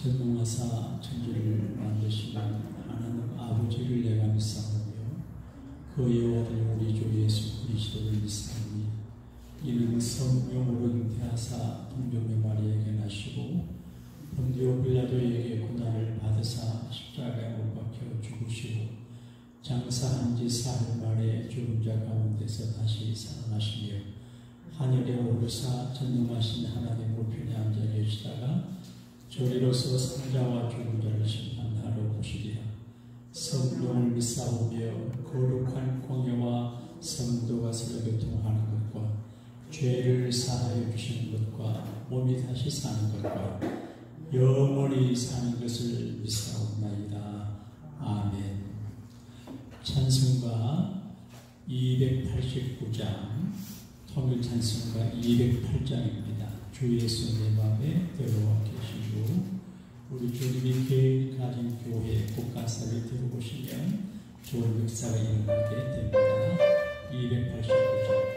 전능하사 천지를 만드시는 하나님 아버지를 내가 믿사오며 그의 아들 우리 주 예수 그리스도를 믿사오니 이는 성령으로 잉태하사 동정녀 마리아에게 나시고 본디오 빌라도에게 고난을 받으사 십자가에 못 박혀 죽으시고 장사한 지 사흘 만에 죽은 자 가운데서 다시 살아나시며 하늘에 오르사 전능하신 하나님 우편에 앉아 계시다가 저리로서 산자와 죽은 자를 심판하러 오시리라. 성령을 믿사오며 거룩한 공예와 성도가 서로 교통하는 것과 죄를 사하여 주시는 것과 몸이 다시 사는 것과 영원히 사는 것을 믿사옵나이다. 아멘. 찬송가 289장, 통일 찬송가 208장입니다. 주 예수 내 맘에 들어와 계시고 우리 주님이 개인 가진 교회 국가사를 들어보시면 좋은 역사가 일어나게 됩니다. 289장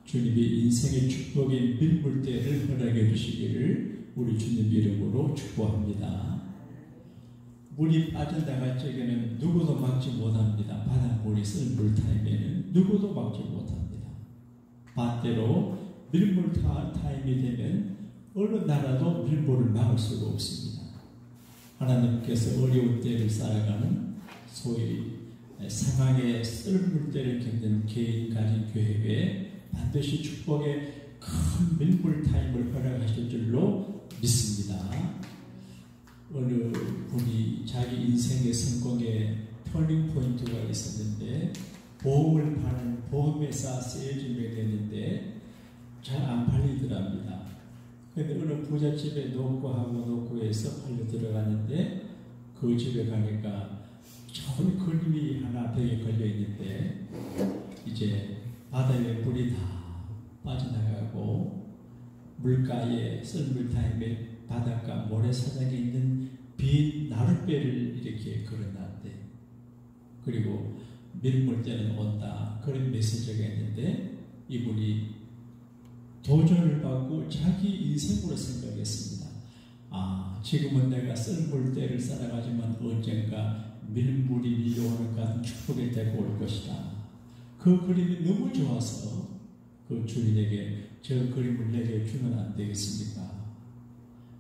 주님이 인생의 축복인 밀물대를 허락해 주시기를 우리 주님 이름으로 축복합니다. 물이 빠져나갈 적에는 누구도 막지 못합니다. 바닷물이 썰물 타임에는 누구도 막지 못합니다. 반대로 밀물 타임이 되면 어느 나라도 밀물을 막을 수가 없습니다. 하나님께서 어려운 때를 살아가는 소위 상황의 썰물 때를 겪는 개인 가진 교회에 반드시 축복의 큰 밀물 타임을 허락하실 줄로 믿습니다. 어느 분이 자기 인생의 성공의 터닝 포인트가 있었는데 보험을 파는 보험회사 세일즈맨이 됐는데 잘 안 팔리더랍니다. 그런데 어느 부잣집에 놓고 해서 팔려 들어가는데 그 집에 가니까 좋은 그림이 하나 벽에 걸려 있는데 이제 바다에 물이 다 빠져나가고 물가에 썰물 타임에 바닷가 모래사장에 있는 빈 나룻배를 이렇게 걸어놨대. 그리고 밀물때는 온다. 그런 메시지가 있는데 이분이 도전을 받고 자기 인생으로 생각했습니다. 지금은 내가 썰물때를 살아가지만 언젠가 밀물이 밀려오는 같은 축복의 때가 올 것이다. 그 그림이 너무 좋아서 그 주인에게 저 그림을 내게 주면 안 되겠습니까?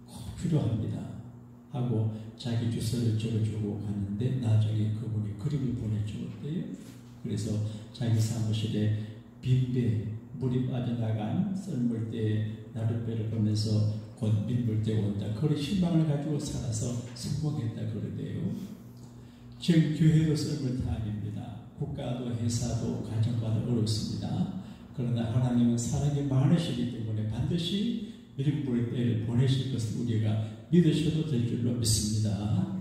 꼭 필요합니다. 하고 자기 주소를 적어주고 갔는데 나중에 그분이 그림을 보내주었대요. 그래서 자기 사무실에 빈배, 물이 빠져나간 썰물대에 나룻배를 보면서 곧 밀물대 온다. 그런 희망을 가지고 살아서 성공했다 그러대요. 지금 교회도 썰물타임입니다. 국가도 회사도 가정과도 어렵습니다. 그러나 하나님은 사랑이 많으시기 때문에 반드시 밀물의 때를 보내실 것을 우리가 믿으셔도 될 줄로 믿습니다.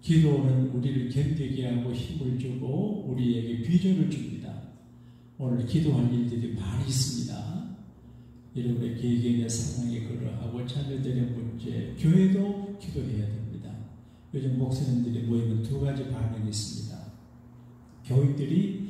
기도는 우리를 견디게 하고 힘을 주고 우리에게 비전을 줍니다. 오늘 기도할 일들이 많이 있습니다. 여러분의 개개인의 상황에 그러하고 자녀들의 문제, 교회도 기도해야 됩니다. 요즘 목사님들이 모이면 두 가지 반응이 있습니다. 교인들이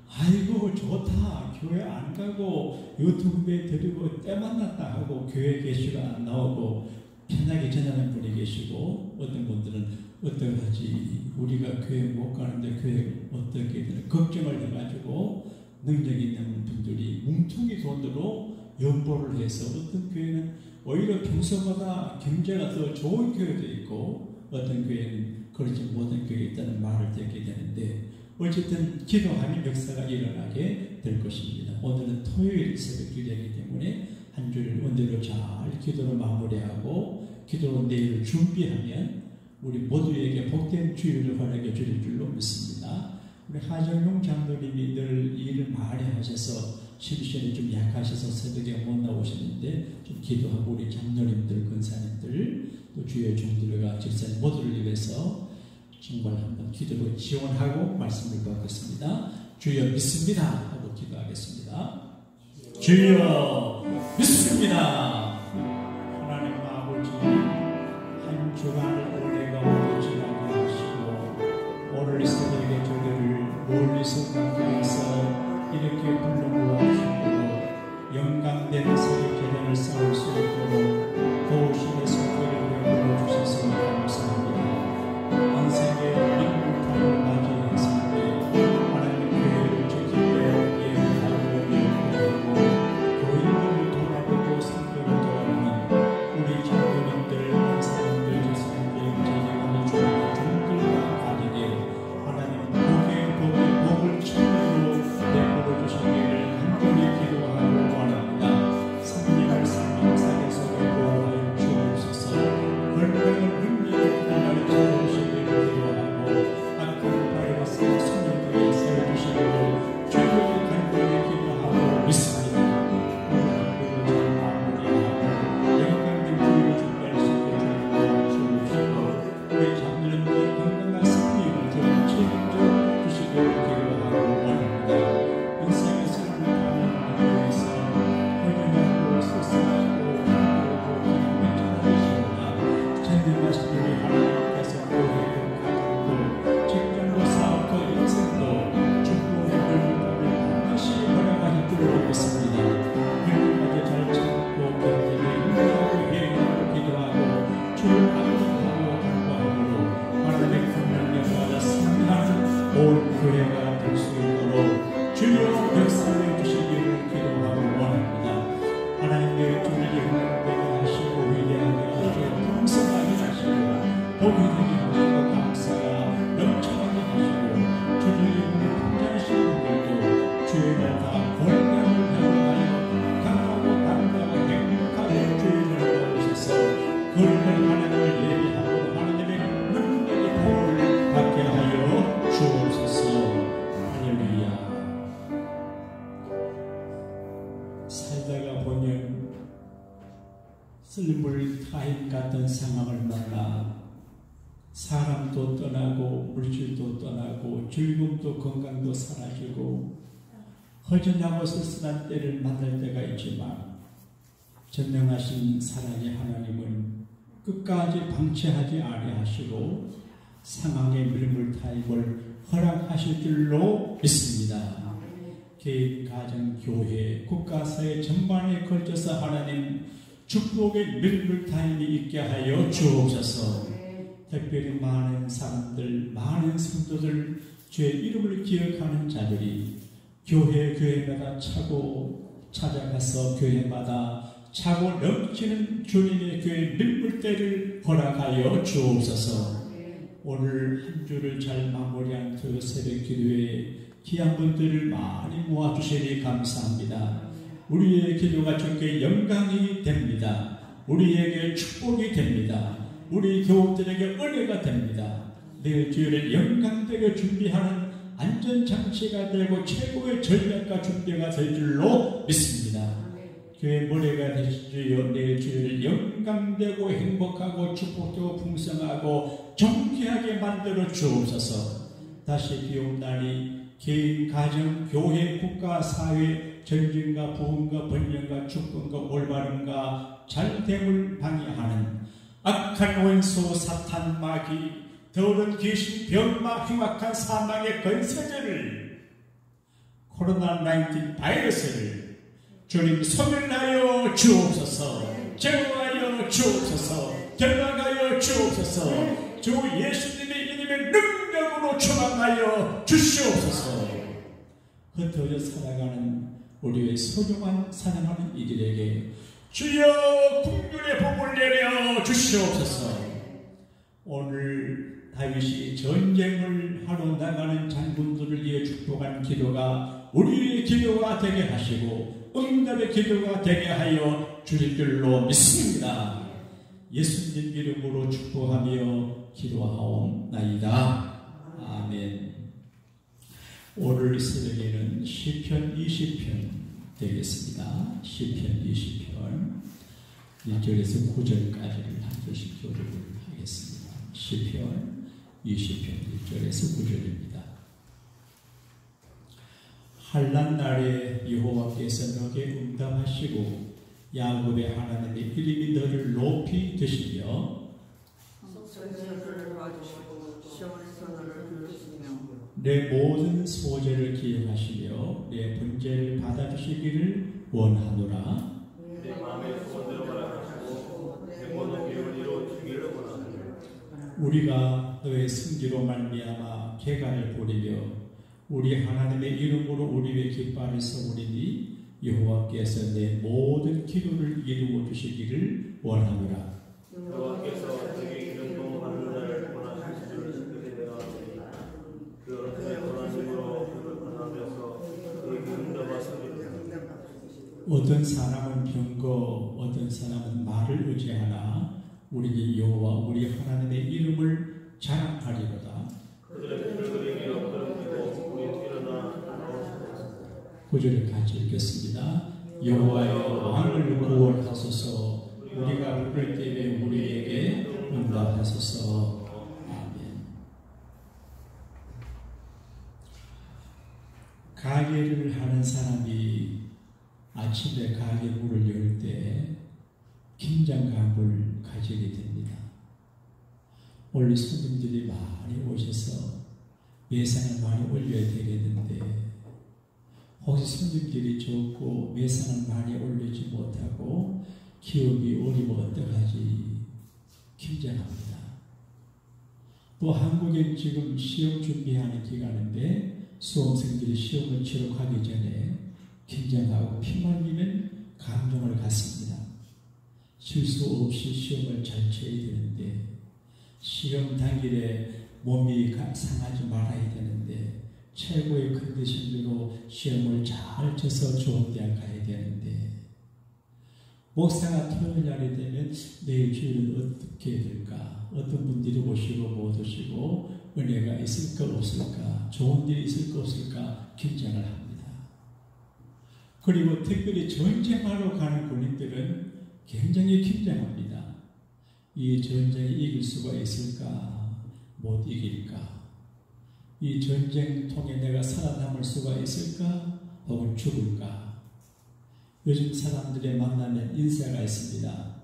아이고 좋다, 교회 안 가고 유튜브에 들이고 때 만났다 하고 교회 게시가 안 나오고 편하게 전하는 분이 계시고, 어떤 분들은 어떡하지, 우리가 교회 못 가는데 교회 어떻게 되나 걱정을 해가지고 능력 있는 분들이 뭉퉁이 돈으로 연보를 해서 어떤 교회는 오히려 평소보다 경제가 더 좋은 교회도 있고 어떤 교회는 그렇지 못한 교회가 있다는 말을 듣게 되는데, 어쨌든 기도하면 역사가 일어나게 될 것입니다. 오늘은 토요일 새벽 기도이기 때문에 한 주를 은혜로 잘 기도로 마무리하고 기도로 내일을 준비하면 우리 모두에게 복된 주일을 허락해 주실 줄로 믿습니다. 우리 하정용 장로님이 늘 일을 많이 하셔서 심신이 좀 약하셔서 새벽에 못 나오셨는데 좀 기도하고 우리 장로님들, 권사님들 또 주의 종들과 집사님 모두를 위해서 정말 한번 기도로 지원하고 말씀을 받겠습니다. 주여 믿습니다 하고 기도하겠습니다. 주여 믿습니다. 하나님 아버지, 한 주간을 은혜가 모두 지나게 하시고 오늘 새벽에 저들을 멀리서 가까이서 이렇게 불러모아주시고 영광된 새벽 재단을 쌓을 수 있도록 도우심의 손길을 베풀어 주셔서 감사합니다. 안색의 민물탄을 맞이했을 때 하나님 교회를 지키며 예배하고 예배하고 교인들을 돌아보고 성경을 돌아보는 우리 장로님들, 권사님들, 교사님들, 제자관의 종들과 가족에 하나님 복의 천으로 베풀어 주시기를 간절히 기도하고 원합니다. 성령을 생명사계 속에 보호하여 주옵소서. 건강을 능력을 나를 주시기를 기도하고 악한 바이러스의 수명들에 세워주시기를 주님의 간절히 기도하고 믿습니다. 오늘 잘 마무리하고 영광된 주님의 준비할 수 있게 주옵시고 우리 장로님들의 건강한 승리를 더 책임져 주시기를 기도하고 원합니다. 인생의 삶을 가능하기 위해서 헌연하고 소생하고 전능하신 우리 하나님께서 교회도 가정도 직장도 사업도 인생도 축복의 물품을 반드시 허락하실 줄로 믿습니다. 쓸물 타임 같은 상황을 만나 사람도 떠나고 물질도 떠나고 즐거움도 건강도 사라지고 허전하고 쓸쓸한 때를 만날 때가 있지만 전능하신 사랑의 하나님은 끝까지 방치하지 아니하시고 상황의 밀물 타임을 허락하실 줄로 믿습니다. 개인, 가정, 교회, 국가사회 전반에 걸쳐서 하나님 축복의 밀물 타임이 있게 하여 주옵소서. 특별히 많은 사람들, 많은 성도들, 주의 이름을 기억하는 자들이 교회마다 차고 찾아가서 교회마다 차고 넘치는 주님의 교회 밀물대를 허락하여 주옵소서. 오늘 한 주를 잘 마무리한 그 새벽 기도에 귀한 분들을 많이 모아주시니 감사합니다. 우리의 기도가 주께 영광이 됩니다. 우리에게 축복이 됩니다. 우리 교우들에게 은혜가 됩니다. 내일 주일에 영광되게 준비하는 안전장치가 되고 최고의 전략과 준비가 될 줄로 믿습니다. 교회 머리가 되시주여 내일 주일 영광되고 행복하고 축복되고 풍성하고 정쾌하게 만들어 주옵소서. 다시 비온 날이 개인, 가정, 교회, 국가, 사회, 전쟁과 부흥과 번영과 축복과 올바름과 잘됨을 방해하는 악한 원수 사탄 마귀 더러운 귀신 병마 흉악한 사망의 권세들을 코로나19 바이러스를 주님 소멸하여 주옵소서. 제거하여 주옵소서. 결박하여 주옵소서. 주 예수님의 이름의 능력으로 충만하여 주시옵소서. 흩어져 살아가는 우리의 소중한 사랑하는 이들에게 주여 국률의 복을 내려 주시옵소서. 오늘 다윗이 전쟁을 하러 나가는 장군들을 위해 축복한 기도가 우리의 기도가 되게 하시고 응답의 기도가 되게 하여 주실 줄로 믿습니다. 예수님 이름으로 축복하며 기도하옵나이다. 아멘. 오늘 새벽에는 시편 20편 되겠습니다. 시편 20편 1절에서 9절까지를 한 절씩 교독을 하겠습니다. 시편 20편 1절에서 9절입니다. 환난 날에 여호와께서 너에게 응답하시고 야곱의 하나님의 이름이 너를 높이 드시며 내 모든 소재를 기억하시며 내 번제를 받아주시기를 원하노라. 내 마음의 소원대로 말하시고 내 모든 계획을 이루어주기를 원하노라. 우리가 너의 승리로 말미암아 개간을 부리며 우리 하나님의 이름으로 우리의 깃발을 서우리니 여호와께서 내 모든 기도를 이루어 주시기를 원하노라. 여호와께서 내게 기름부음 자를 원하시는 줄을 듣게 되어 그 어른의 원하심으로 그를 권하면서 그에게 응답하시기를. 어떤 사람은 병거, 어떤 사람은 말을 의지하나 우리 여호와 우리 하나님의 이름을 자랑하리로다. 그들의 피를 그에게 엎드리고 우리 일어나 구절을 같이 읽겠습니다. 여호와여 왕을 구원하소서. 우리가 부를 때에 우리에게 응답하소서. 아멘. 가게를 하는 사람이 아침에 가게 문을 열 때 긴장감을 가지게 됩니다. 원래 손님들이 많이 오셔서 예산을 많이 올려야 되겠는데 혹시 손님들이 적고 예산을 많이 올리지 못하고 기업이 어려워 어떡하지 긴장합니다. 또 한국엔 지금 시험 준비하는 기간인데 수험생들이 시험을 치러 가기 전에 긴장하고 피 말리면 감정을 갖습니다. 실수 없이 시험을 잘 쳐야 되는데 시험 당일에 몸이 상하지 말아야 되는데 최고의 컨디션으로 시험을 잘 쳐서 좋은 대학 가야 되는데 목사가 토요일 날이 되면 내일 주일은 어떻게 될까? 어떤 분들이 오시고 못 오시고 은혜가 있을까 없을까? 좋은 일이 있을까 없을까? 긴장을 합니다. 그리고 특별히 전쟁하러 가는 군인들은 굉장히 긴장합니다. 이 전쟁에 이길 수가 있을까? 못 이길까? 이 전쟁 통해 내가 살아남을 수가 있을까? 혹은 죽을까? 요즘 사람들의 만나면 인사가 있습니다.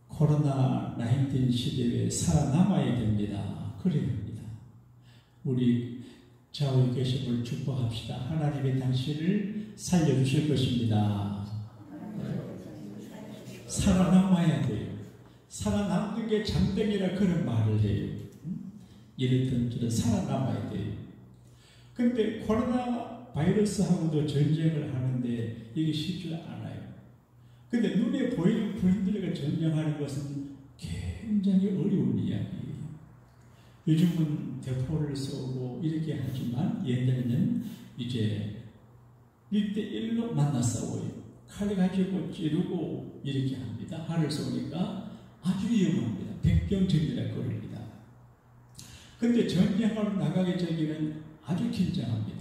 코로나19 시대에 살아남아야 됩니다. 그래야 합니다. 우리 좌우에 계신 분을 축복합시다. 하나님이 당신을 살려주실 것입니다. 살아남아야 돼요. 살아남는 게 잠병이라 그런 말을 해요. 이랬던 저런 살아남아야 돼요. 근데 코로나 바이러스하고도 전쟁을 하는데 이게 쉽지 않아요. 근데 눈에 보이는 부인들과 전쟁하는 것은 굉장히 어려운 이야기예요. 요즘은 대포를 쏘고 이렇게 하지만 옛날에는 이제 1대1로 만나 싸워요. 칼 가지고 찌르고 이렇게 합니다. 칼을 쏘니까 아주 위험합니다. 백병전이라 그럽니다. 근데 전쟁하러 나가기 전에는 아주 긴장합니다.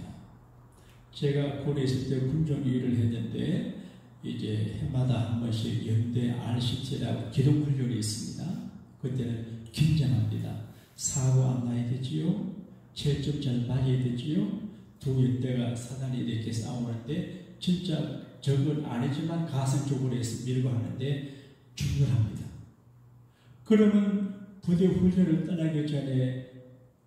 제가 고려에 있을 때 군종 일을 했는데 이제 해마다 한 번씩 연대 RCT라고 기동훈련이 있습니다. 그때는 긴장합니다. 사고 안 나야 되지요. 체점 잘 맞아야 되지요. 두 연대가 사단이 이렇게 싸우는데 진짜 적은 아니지만 가슴쪽으로 해서 밀고 하는데 중요합니다. 그러면 부대 훈련을 떠나기 전에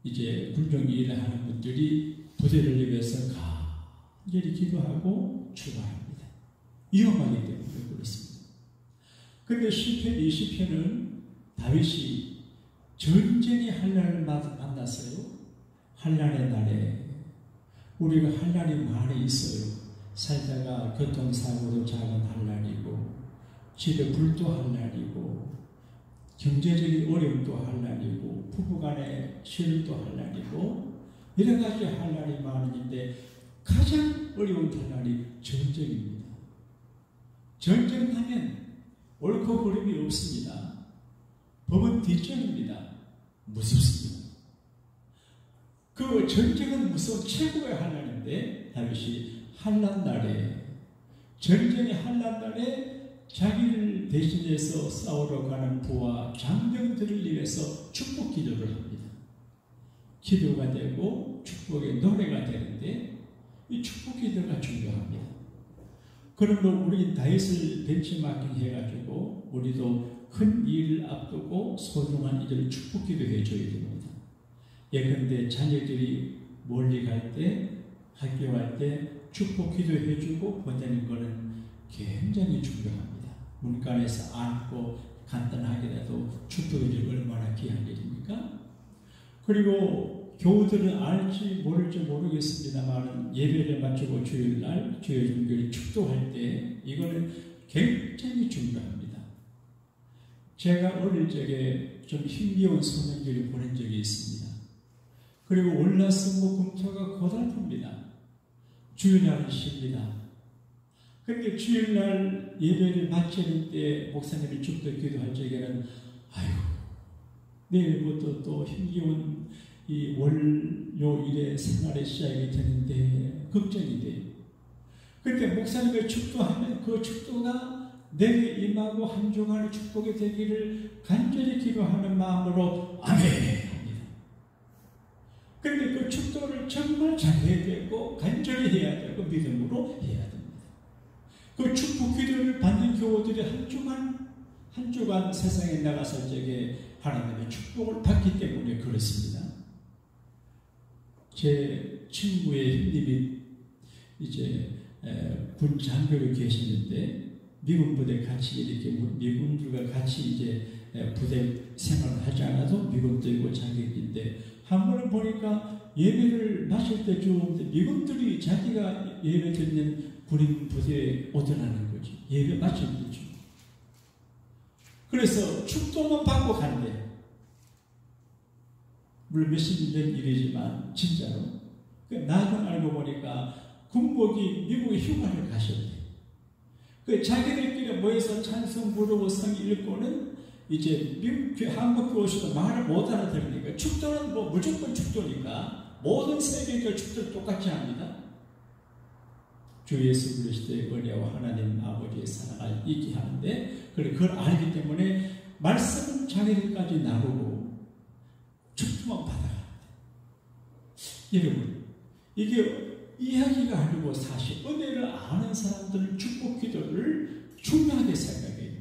이제 군종 일을 하는 분들이 부대를 위해서 간절히 기도하고 출발합니다. 위험하기 때문에 그렇습니다. 그런데 시편 20편은 다윗이 전쟁의 환난을 만났어요. 환난의 날에 우리가 환난이 많이 있어요. 살다가 교통사고도 작은 환난이고 집에 불도 환난이고 경제적인 어려움도 환난이고 부부간의 시름도 환난이고 여러 가지 환난이 많은데 가장 어려운 환난이 전쟁입니다. 전쟁하면 옳고 그름이 없습니다. 법은 뒷전입니다. 무섭습니다. 그 전쟁은 무서운 최고의 환난인데 다윗이 환난 날에 전쟁의 환난 날에 자기를 대신해서 싸우러 가는 부하 장병들을 위해서 축복 기도를 합니다. 기도가 되고 축복의 노래가 되는데 이 축복 기도가 중요합니다. 그러므로 우리 다윗을 벤치마킹 해가지고 우리도 큰 일을 앞두고 소중한 이들을 축복 기도해 줘야 됩니다. 예컨대 자녀들이 멀리 갈 때, 학교 갈 때 축복 기도해 주고 보내는 것은 굉장히 중요합니다. 문간에서 안고 간단하게라도 축복해 주는 얼마나 귀한 일입니까? 그리고 교우들은 알지 모를지 모르겠습니다만 예배를 마치고 주일날 주일 종교를 축도할 때 이거는 굉장히 중요합니다. 제가 어릴 적에 좀 힘겨운 소년기를 보낸 적이 있습니다. 그리고 월화수목 금토가 고달픕니다. 주일날은 쉽니다. 그런데 주일날 예배를 마치는 때 목사님이 축도 기도할 적에는 아이고 내일부터 또 힘겨운 이 월요일의 생활의 시작이 되는데 걱정이 돼요. 그런데 목사님의 축도하면 그 축도가 내게 임하고 한 주간의 축복이 되기를 간절히 기도하는 마음으로 아멘 합니다. 그런데 그 축도를 정말 잘해야 되고 간절히 해야 되고 믿음으로 해야 됩니다. 그 축복 기도를 받는 교우들이 한 주간 세상에 나갔을 적에 하나님의 축복을 받기 때문에 그렇습니다. 제 친구의 형님이 이제 군 장교로 계시는데 미군 부대 같이 이렇게 미군들과 같이 이제 부대 생활을 하지 않아도 미군들고 자격인데 한 번은 보니까 예배를 마칠 때 좋은데 미군들이 자기가 예배 드리는 군인 부대에 오더라는 거지. 예배 마칠 때죠. 그래서 축도만 받고 간대. 물론 몇십 년 일이지만 진짜로. 나중 알고 보니까 군복이 미국에 휴가를 가셨대. 자기들끼리 모여서 찬송 부르고 성 읽고는 이제 한국 교회에서도 말을 못 알아들으니까 축도는 뭐 무조건 축도니까 모든 세계적 축도를 똑같이 합니다. 주 예수 그리스도의 은혜와 하나님 아버지의 사랑을 잊게 하는데, 그걸 알기 때문에 말씀은 자기들까지 나누고 축복만 받아갑니다. 여러분, 이게 이야기가 아니고 사실 은혜를 아는 사람들은 축복 기도를 중요하게 생각해요.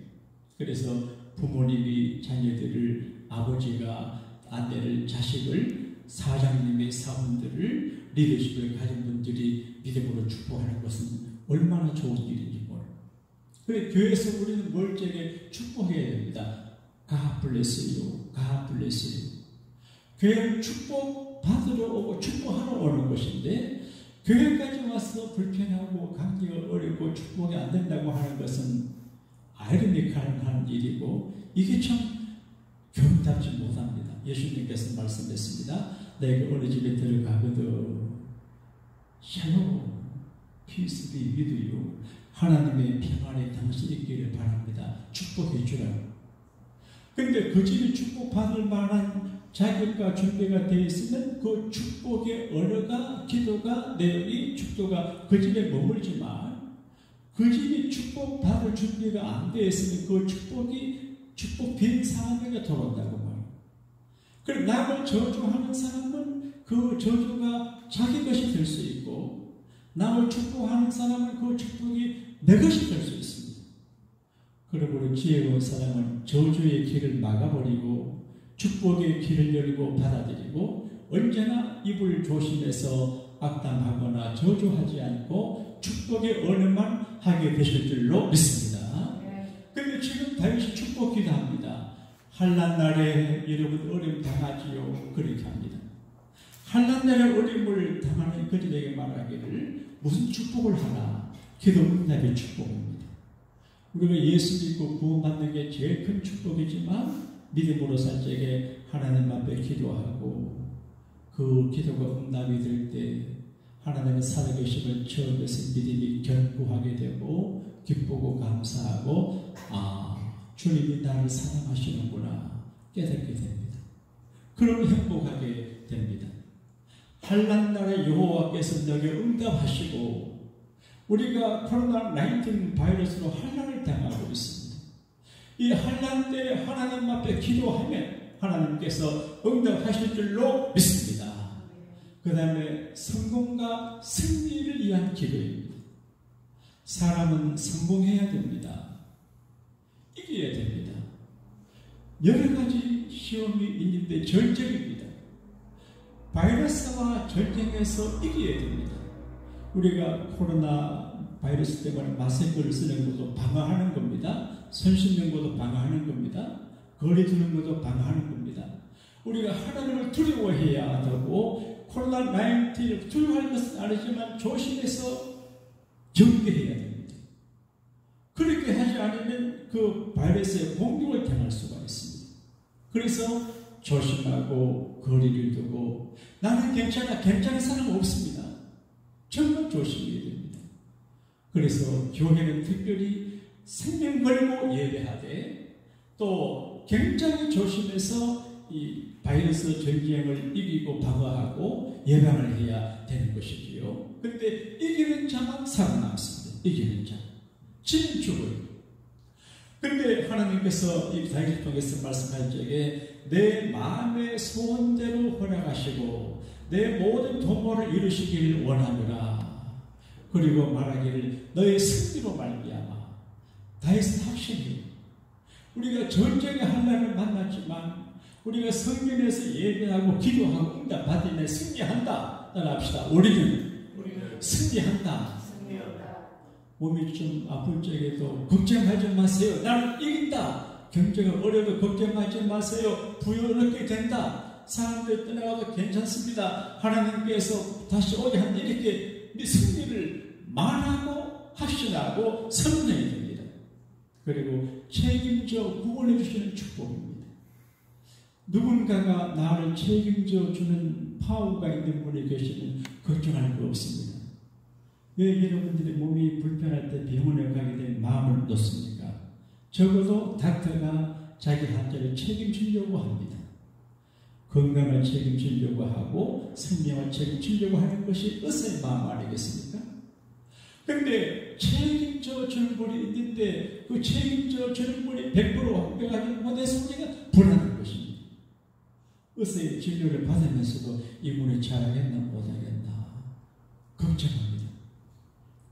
그래서 부모님이 자녀들을, 아버지가 아내를, 자식을, 사장님의 사원들을, 리더십을 가진 분들이 믿음으로 축복하는 것은 얼마나 좋은 일인지 몰라요. 그래서 교회에서 우리는 멀쩡하게 축복해야 됩니다. God bless you, God bless you. 교회는 축복 받으러 오고 축복하러 오는 것인데, 교회까지 와서 불편하고 관계가 어렵고 축복이 안 된다고 하는 것은 아이러니컬한 일이고, 이게 참 교훈답지 못합니다. 예수님께서 말씀했습니다. 내가 어느 집에 들어가거든 샬롬 peace be with you, 하나님의 평안이 당신 있기를 바랍니다. 축복해 주라고. 근데 그 집이 축복받을 만한 자격과 준비가 되어 있으면 그 축복의 언어가, 기도가, 내용이, 축도가 그 집에 머물지만, 그 집이 축복받을 준비가 안 되어 있으면 그 축복이 축복 빈 상황에 돌아온다고 말해요. 그럼 남을 저주하는 사람은 그 저주가 자기 것이 될 수 있고, 남을 축복하는 사람은 그 축복이 내 것이 될 수 있습니다. 그러므로 지혜로운 사람은 저주의 길을 막아버리고 축복의 길을 열고 받아들이고, 언제나 입을 조심해서 악담하거나 저주하지 않고 축복의 언어만 하게 되실 줄로 믿습니다. 그런데 지금 다윗이 축복 기도합니다. 환난 날에 여러분 어려움 당하지요, 그렇게 합니다. 환난 날에 어려움을 당하는 그들에게 말하기를 무슨 축복을 하나? 기도 응답의 축복입니다. 우리가 예수 믿고 구원받는 게 제일 큰 축복이지만, 믿음으로 살 적에 하나님 앞에 기도하고 그 기도가 응답이 될 때 하나님의 살아계심을 처음에서 믿음이 견고하게 되고 기쁘고 감사하고, 주님이 나를 사랑하시는구나 깨닫게 됩니다. 그럼 행복하게 됩니다. 환난 날에 여호와께서 너에게 응답하시고, 우리가 코로나19 바이러스로 환난을 당하고 있습니다. 이 환난 때 하나님 앞에 기도하면 하나님께서 응답하실 줄로 믿습니다. 그 다음에 성공과 승리를 위한 기도입니다. 사람은 성공해야 됩니다. 이겨야 됩니다. 여러 가지 시험이 있는데 절정입니다. 바이러스와 전쟁에서 이겨야 됩니다. 우리가 코로나 바이러스 때문에 마스크를 쓰는 것도 방어하는 겁니다. 손 씻는 것도 방어하는 겁니다. 거리 두는 것도 방어하는 겁니다. 우리가 하나님을 두려워해야 하고, 코로나19를 두려워할 것은 아니지만 조심해서 경계해야 됩니다. 그렇게 하지 않으면 그 바이러스의 공격을 당할 수가 있습니다. 그래서 조심하고 거리를 두고, 나는 괜찮아, 괜찮은 사람 없습니다. 정말 조심해야 됩니다. 그래서 교회는 특별히 생명 걸고 예배하되, 또 굉장히 조심해서 이 바이러스 전쟁을 이기고 방어하고 예방을 해야 되는 것이지요. 그런데 이기는 자만 살아남습니다. 이기는 자. 지는 죽어요. 그런데 하나님께서 이 다윗을 통해서 말씀할 적에 내 마음의 소원대로 허락하시고 내 모든 도모를 이루시기를 원하노라. 그리고 말하기를 너의 승리로 말미암아. 다윗은 확신해요. 우리가 전쟁의 환난을 만났지만 우리가 성전에서 예배하고 기도하고 응답 받으면 승리한다. 따라합시다. 우리는 승리한다. 몸이 좀 아플 적에도 걱정하지 마세요. 나는 이긴다. 경제가 어려도 걱정하지 마세요. 부여롭게 된다. 사람들 떠나가도 괜찮습니다. 하나님께서 다시 오게 한다. 이렇게 승리를 말하고 확신하고 선언해야 됩니다. 그리고 책임져 구원해 주시는 축복입니다. 누군가가 나를 책임져 주는 파워가 있는 분이 계시면 걱정할 거 없습니다. 왜 여러분들이 몸이 불편할 때 병원에 가게 된 마음을 놓습니까? 적어도 닥터가 자기 환자를 책임지려고 합니다. 건강을 책임지려고 하고 생명을 책임지려고 하는 것이 의사의 마음 아니겠습니까? 그런데 책임져 주는 분이 있는데 그 책임져 주는 분이 100% 완벽하지 못해서 우리가 불안한 것입니다. 의사의 진료를 받으면서도 이분이 잘하겠나 못하겠나 걱정합니다.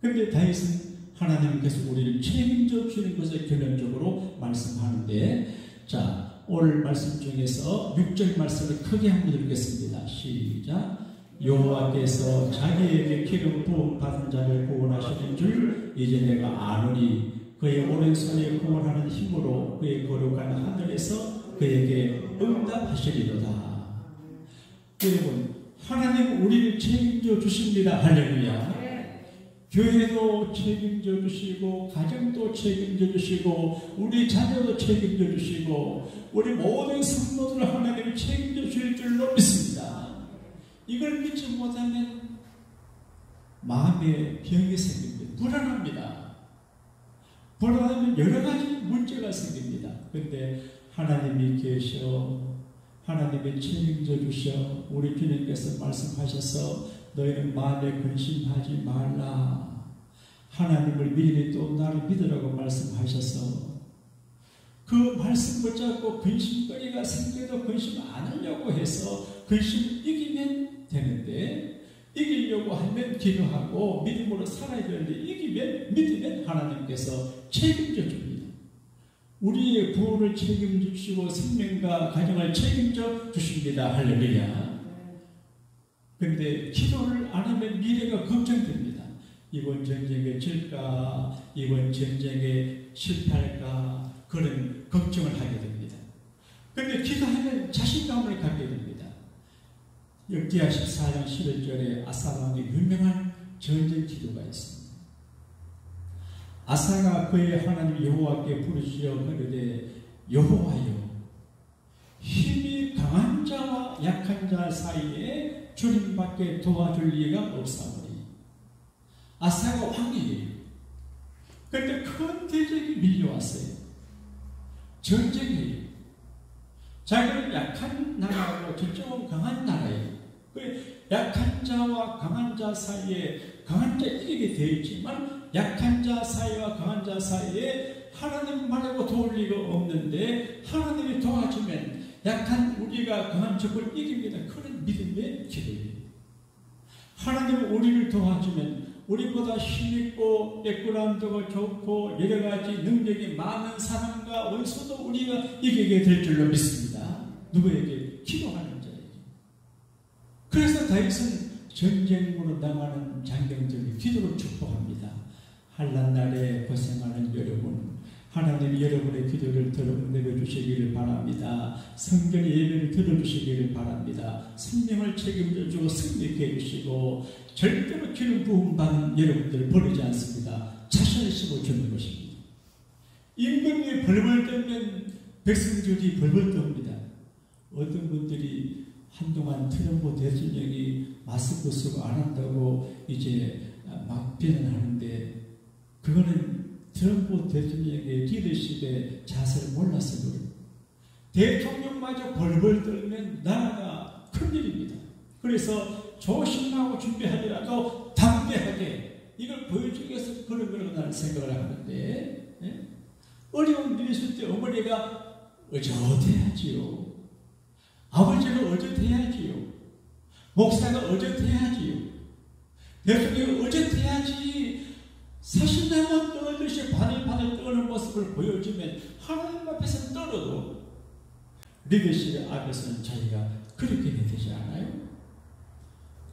그런데 다윗은 하나님께서 우리를 책임져 주는 것을 결론적으로 말씀하는데, 자, 오늘 말씀 중에서 6절 말씀을 크게 한번 읽겠습니다. 시작. 여호와께서 자기에게 기름 부음 받은 자를 구원하시는 줄 이제 내가 아노니 그의 오른손에 구원하는 힘으로 그의 거룩한 하늘에서 그에게 응답하시리로다. 여러분, 하나님 우리를 책임져 주십니다. 할렐루야. 교회도 책임져 주시고 가정도 책임져 주시고 우리 자녀도 책임져 주시고 우리 모든 성도들 하나님이 책임져 주실 줄로 믿습니다. 이걸 믿지 못하면 마음에 병이 생깁니다. 불안합니다. 불안하면 여러 가지 문제가 생깁니다. 그런데 하나님이 계셔, 하나님이 책임져 주셔. 우리 주님께서 말씀하셔서 너희는 마음에 근심하지 말라. 하나님을 믿으니 또 나를 믿으라고 말씀하셔서 그 말씀 붙잡고 근심거리가 생겨도 근심 안 하려고 해서 근심을 이기면 되는데, 이기려고 하면 기도하고 믿음으로 살아야 되는데 믿으면 하나님께서 책임져 줍니다. 우리의 구원을 책임져 주시고 생명과 가정을 책임져 주십니다. 할렐루야. 그런데 기도를 안 하면 미래가 걱정됩니다. 이번 전쟁에 질까? 이번 전쟁에 실패할까? 그런 걱정을 하게 됩니다. 그런데 기도하면 자신감을 갖게 됩니다. 역기하 14장 11절에 아사왕의 유명한 전쟁 기도가 있습니다. 아사가 그의 하나님 여호와께 부르시어 그러되 여호와여, 힘이 강한 자와 약한 자 사이에 주님밖에 도와줄 리가 없사오니. 아사가 왕이에요. 그런데 큰 대적이 밀려왔어요. 전쟁이에요. 자기는 약한 나라고 저쪽은 강한 나라예요. 그 약한 자와 강한 자 사이에 강한 자 이기게 되어 있지만 약한 자 사이와 강한 자 사이에 하나님 말하고 도울 리가 없는데 하나님이 도와주면 약한 우리가 강한 적을 이깁니다. 그런 믿음의 기도예요. 하나님이 우리를 도와주면 우리보다 힘있고 백그라운드가 좋고 여러 가지 능력이 많은 사람과 원수도 우리가 이기게 될 줄로 믿습니다. 누구에게? 기도하는 자에게. 그래서 다윗은 전쟁으로 나가는 장병들이 기도로 축복합니다. 한란날에 고생하는 여러분, 하나님이 여러분의 기도를 들어주시기를 바랍니다. 성경 예배를 들어주시기를 바랍니다. 생명을 책임져 주고 승리케 해주시고 절대로 기름 부음 받는 여러분들을 버리지 않습니다. 자신을 심어주는 것입니다. 임금이 벌벌 떨면 백성들이 벌벌 떱니다. 어떤 분들이 한동안 트럼프 대통령이 마스크 쓰고 안 한다고 이제 막 비난하는데, 그거는 트럼프 대통령의 리더십의 자세를 몰라서 그래요. 대통령마저 벌벌 떨면 나라가 큰일입니다. 그래서 조심하고 준비하더라도 담대하게 이걸 보여주기 위해서 그런 거라고 나는 생각을 하는데, 어려운 일이 있을 때 어머니가 어젓해야지요. 아버지가 어젓해야지요. 목사가 어젓해야지요. 대통령이 어젓해야지. 사신나무 떨듯이 바들바들 떠는 모습을 보여주면 하나님 앞에서 떨어도 리더십 앞에서는 자기가 그렇게 되지 않아요?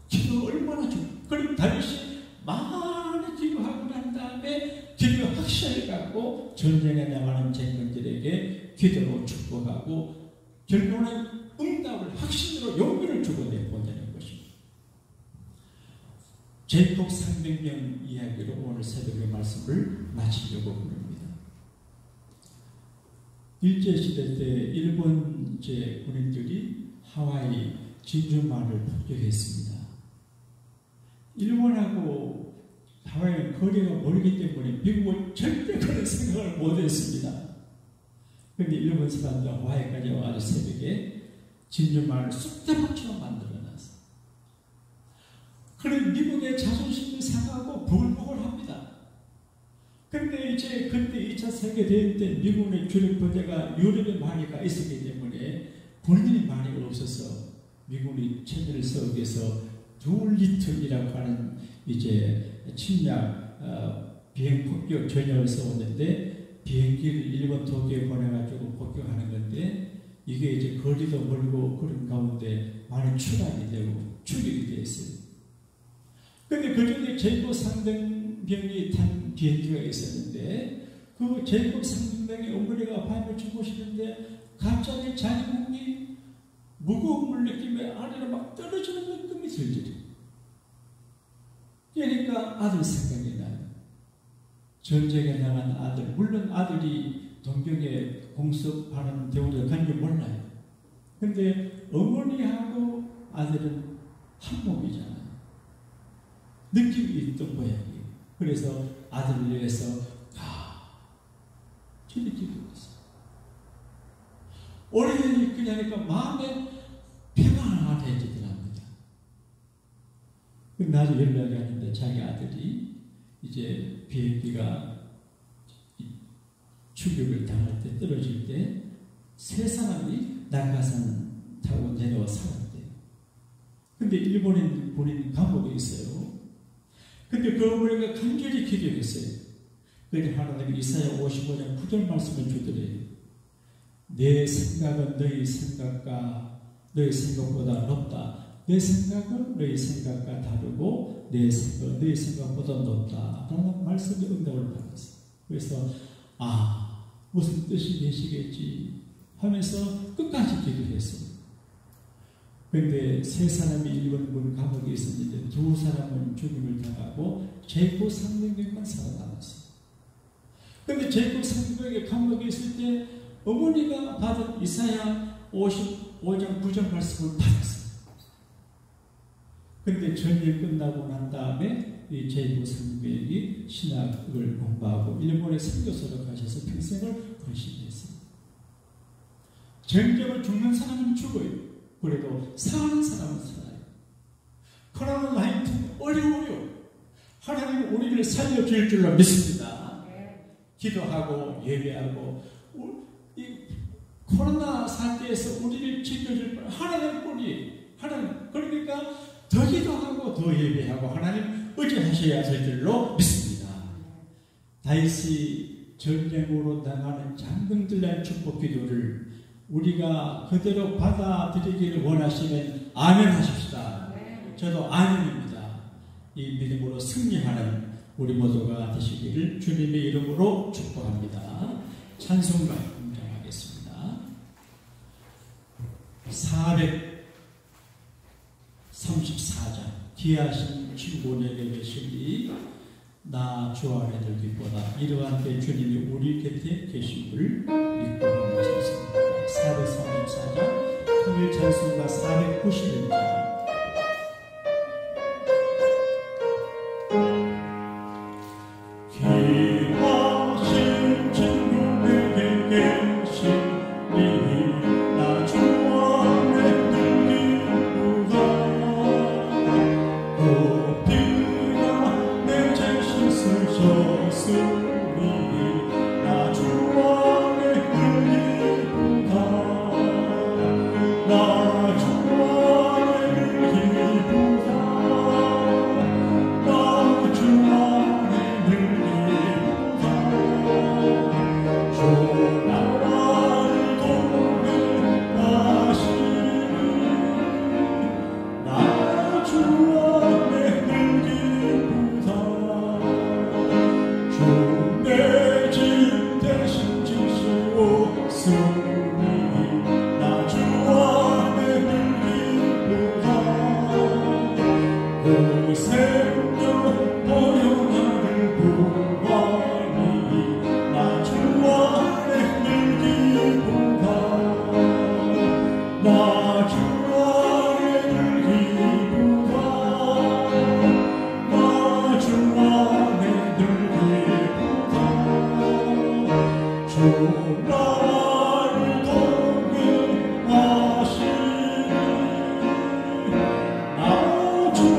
기도 얼마나 그럼 다윗이 많이 기도하고 난 다음에 기도 확신을 갖고 전쟁에 나가는 장병들에게 기도로 축복하고 결국은 응답을 확신으로 용기를 주고 내보내는 것입니다. 제이콥 300명 이야기로 오늘 새벽의 말씀을 마치려고 합니다. 일제시대 때 일본제 군인들이 하와이 진주만을 폭격했습니다. 일본하고 하와이는 거리가 멀기 때문에 미국은 절대 그런 생각을 못했습니다. 그런데 일본 사람들 하와이까지 와서 새벽에 진주만을 쑥대밭처럼 만들어놨어요. 그런 미국의 자존심을 상하고 부글부글합니다. 그런데 이제 그때 2차 세계대전 때 미국의 주력 부대가 유럽에 많이 가 있었기 때문에 군인이 많이 없어서 미군이 체제를 세우기 위해서 둘리틀이라고 하는 이제 침략 비행 폭격 전역을 세웠는데 비행기를 일본 도쿄에 보내가지고 폭격하는 건데 이게 이제 거리도 멀고 그런 가운데 많이 추락이 되고 추격이 되어 있어요. 그런데 그중에 제이콥 상등병이 탄 비행기가 있었는데 그 제이콥 상등병의 어머니가 밤에 주무시는데 갑자기 자기 몸이 무거움을 느끼며 아래로 막 떨어지는 느낌이 들더래요. 그러니까 아들 생각이 나요. 전쟁에 나간 아들, 물론 아들이 동경에 공습하는 대우를 간지 몰라요. 근데 어머니하고 아들은 한 몸이잖아요. 느낌이 있던 모양이에요. 그래서 아들을 위해서 저리 기도했어요. 오래전에 그러니까 마음에 평안해지더랍니다. 나중에 연락이 왔는데 자기 아들이 이제 비행기가 추격을 당할 때 떨어질 때 세 사람이 낙하산 타고 내려와 살았대요. 근데 일본인 본인 감옥에 있어요. 근데 그 어머니가 간절히 기도했어요. 그래서 하나님이 이사야 55장 9절 말씀을 주더래요. 내 생각은 너희 생각과 너희 생각보다 높다. 내 생각은 너희 생각과 다르고 내 생각은 너희 생각보다 높다. 라는 말씀에 응답을 받았어요. 그래서 무슨 뜻이 계시겠지 하면서 끝까지 기도했어요. 그런데 세 사람이 일본군 감옥에 있었는데 두 사람은 죽임을 당하고 제이콥 상등병만 살아남았어요. 그런데 제이콥 상등병이 감옥에 있을 때 어머니가 받은 이사야 55장 9절 말씀을 받았어요. 그런데 전쟁 끝나고 난 다음에 이 제이콥 상등병이 신학을 공부하고 일본에 선교사로 가셔서 평생을 헌신했어요. 전쟁을 죽는 사람은 죽어요. 그래도 사는 사람은 살아요. 그러나 하여튼 어려워요. 하나님은 우리를 살려줄 줄로 믿습니다. 기도하고 예배하고 이 코로나 사태에서 우리를 지켜줄 하나님뿐이 하나님. 그러니까 더 기도하고 더 예배하고 하나님 의지하셔야 할 줄로 믿습니다. 다윗이 전쟁으로 나가는 장병들의 축복 기도를 우리가 그대로 받아들이기를 원하시면 아멘 하십시다. 저도 아멘입니다. 이 믿음으로 승리하는 우리 모두가 되시기를 주님의 이름으로 축복합니다. 찬송가 등장하겠습니다. 434장 귀하신 친구에게 계시니 나 주 안에 들기보다 이러한 때 주님이 우리 곁에 계심을 믿고 하는 찬송입니다. 434장 통일 찬송가 491장 주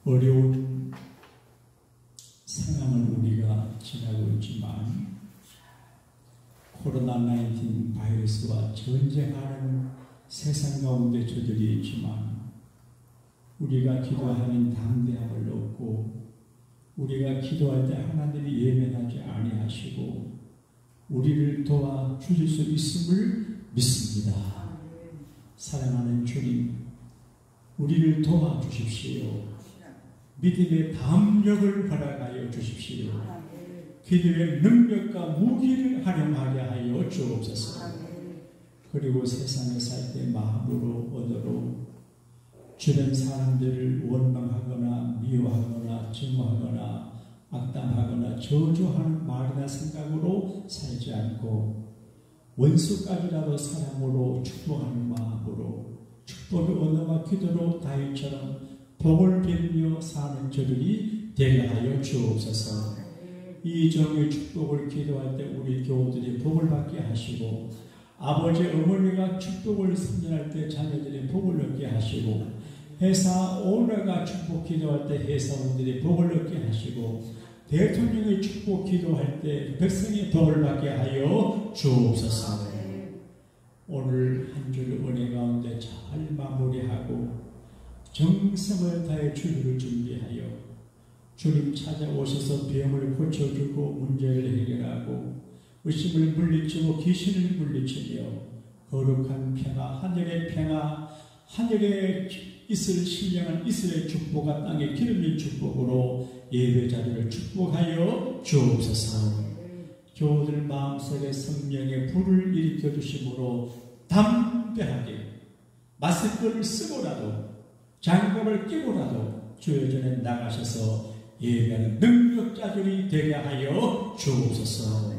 어려운 상황을 우리가 지나고 있지만 코로나19 바이러스와 전쟁하는 세상 가운데 저들이 있지만 우리가 기도하는 담대함을 얻고 우리가 기도할 때 하나님이 예면하지 아니하시고 우리를 도와주실 수 있음을 믿습니다. 사랑하는 주님, 우리를 도와주십시오. 믿음의 담력을 허락하여 주십시오. 기도의 능력과 무기를 활용하게 하여 주옵소서. 그리고 세상에 살 때 마음으로 언어로 주변 사람들을 원망하거나 미워하거나 증오하거나 악담하거나 저주하는 말이나 생각으로 살지 않고 원수까지라도 사랑으로 축복하는 마음으로 축복의 언어와 기도로 다윗처럼 복을 빌며 사는 저들이 되게 하여 주옵소서. 이 정의 축복을 기도할 때 우리 교우들이 복을 받게 하시고 아버지 어머니가 축복을 선전할 때 자녀들이 복을 얻게 하시고 회사 오너가 축복 기도할 때 회사원들이 복을 얻게 하시고 대통령의 축복 기도할 때 백성의 복을 받게 하여 주옵소서. 오늘 한 줄 은혜 가운데 잘 마무리하고 정성을 다해 주님을 준비하여 주님 찾아오셔서 병을 고쳐주고 문제를 해결하고 의심을 물리치고 귀신을 물리치며 거룩한 평화, 하늘의 평화, 하늘에 있을 신령한 이스라엘 축복과 땅에 기름진 축복으로 예배 자리를 축복하여 주옵소서. 교우들 마음속에 성령의 불을 일으켜 주심으로 담대하게 마스크를 쓰고라도 장갑을 끼고라도 주의 전에 나가셔서 예배하는 능력자들이 되게 하여 주옵소서.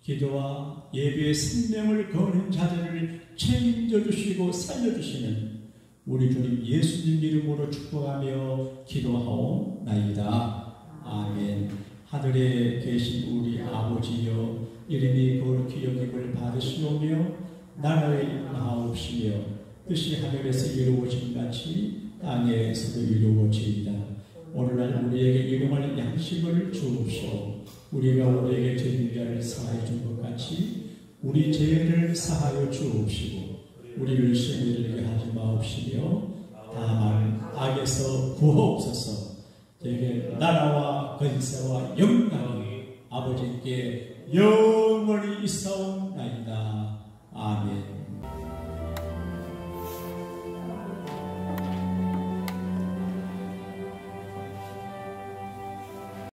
기도와 예배의 생명을 거는 자들을 책임져 주시고 살려주시는 우리 주님 예수님 이름으로 축복하며 기도하옵나이다. 아멘. 하늘에 계신 우리 아버지여, 이름이 거룩히 여김을 받으시오며 나라의 임하옵시며 뜻이 하늘에서 이루어진 같이 땅에서도 이루어지이다. 오늘날 우리에게 일용할 양식을 주옵시오. 우리가 우리에게 죄진 자를 사하여 준 것 같이 우리 죄를 사하여 주옵시고 우리를 시험에 들게 하지 마옵시며 다만 악에서 구하옵소서. 되게 나라와 권세와 영광이 아버지께 영원히 있사옵나이다. 아멘.